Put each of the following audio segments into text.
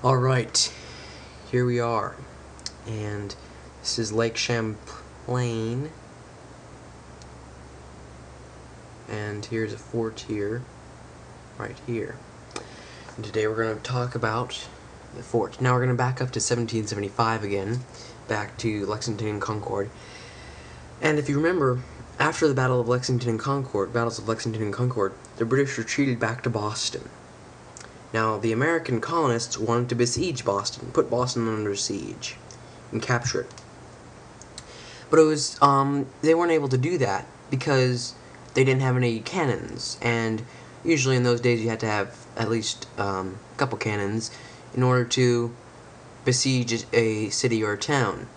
Alright, here we are, and this is Lake Champlain, and here's a fort here, right here. And today we're going to talk about the fort. Now we're going to back up to 1775 again, back to Lexington and Concord. And if you remember, after the Battles of Lexington and Concord, the British retreated back to Boston. Now, the American colonists wanted to besiege Boston, put Boston under siege, and capture it. But it was, they weren't able to do that because they didn't have any cannons, and usually in those days you had to have at least a couple cannons in order to besiege a city or a town.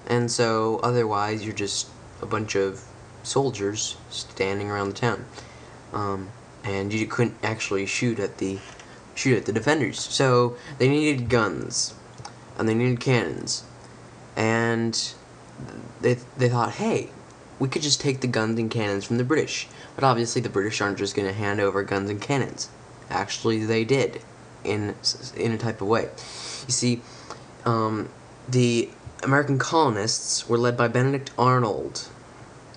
And so, otherwise, you're just a bunch of soldiers standing around the town. And you couldn't actually shoot at the defenders. So they needed guns, and they needed cannons, and they thought, hey, we could just take the guns and cannons from the British. But obviously the British aren't just going to hand over guns and cannons. Actually, they did, in a type of way. You see, the American colonists were led by Benedict Arnold.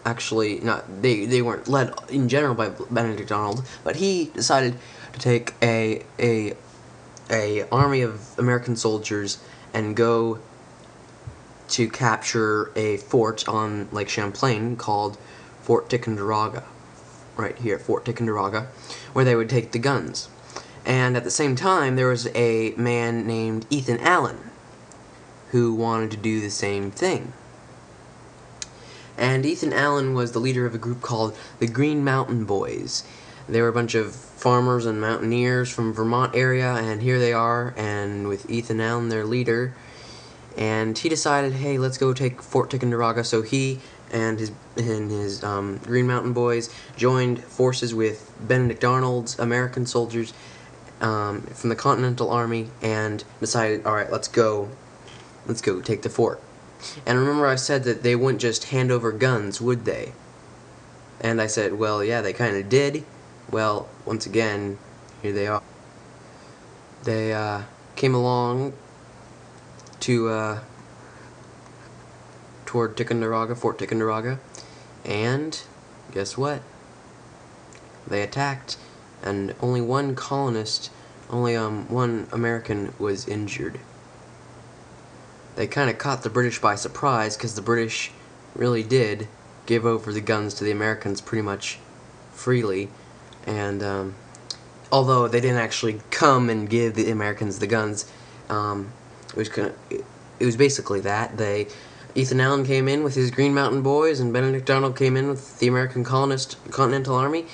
Actually, they weren't led in general by Benedict Arnold, but he decided to take a army of American soldiers and go to capture a fort on Lake Champlain called Fort Ticonderoga. Right here, Fort Ticonderoga, where they would take the guns. And at the same time, there was a man named Ethan Allen who wanted to do the same thing. And Ethan Allen was the leader of a group called the Green Mountain Boys. They were a bunch of farmers and mountaineers from Vermont area, and here they are, and with Ethan Allen, their leader. And he decided, hey, let's go take Fort Ticonderoga. So he and his Green Mountain Boys joined forces with Benedict Arnold's American soldiers from the Continental Army, and decided, all right, let's go take the fort. And remember, I said that they wouldn't just hand over guns, would they? And I said, well, yeah, they kind of did. Well, once again, here they are. They came along to toward Ticonderoga, Fort Ticonderoga, and guess what? They attacked, and only one colonist, one American was injured. They kind of caught the British by surprise, because the British really did give over the guns to the Americans pretty much freely. And although they didn't actually come and give the Americans the guns, it was basically that. Ethan Allen came in with his Green Mountain Boys, and Benedict Arnold came in with the American Continental Army,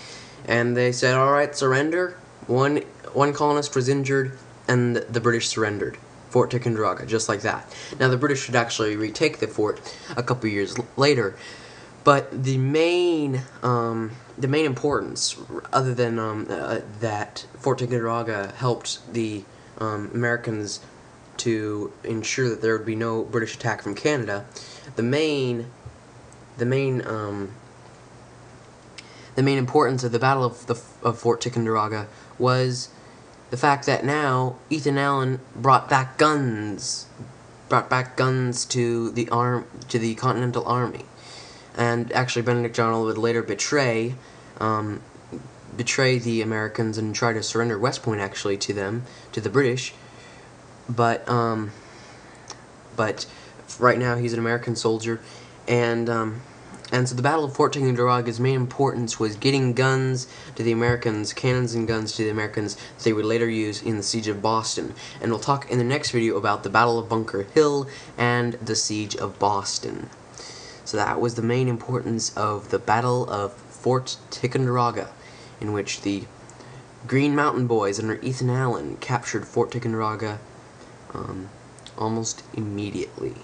and they said, all right, surrender. One colonist was injured, and the British surrendered Fort Ticonderoga, just like that. Now, the British would actually retake the fort a couple years later, but the main importance, other than that Fort Ticonderoga helped the Americans to ensure that there would be no British attack from Canada, the main importance of the Battle of Fort Ticonderoga was the fact that now Ethan Allen brought back guns to the Continental Army, and actually Benedict Arnold would later betray the Americans and try to surrender West Point actually to the British, but right now he's an American soldier, and so the Battle of Fort Ticonderoga's main importance was getting guns to the Americans, cannons and guns to the Americans that they would later use in the Siege of Boston. And we'll talk in the next video about the Battle of Bunker Hill and the Siege of Boston. So that was the main importance of the Battle of Fort Ticonderoga, in which the Green Mountain Boys under Ethan Allen captured Fort Ticonderoga almost immediately.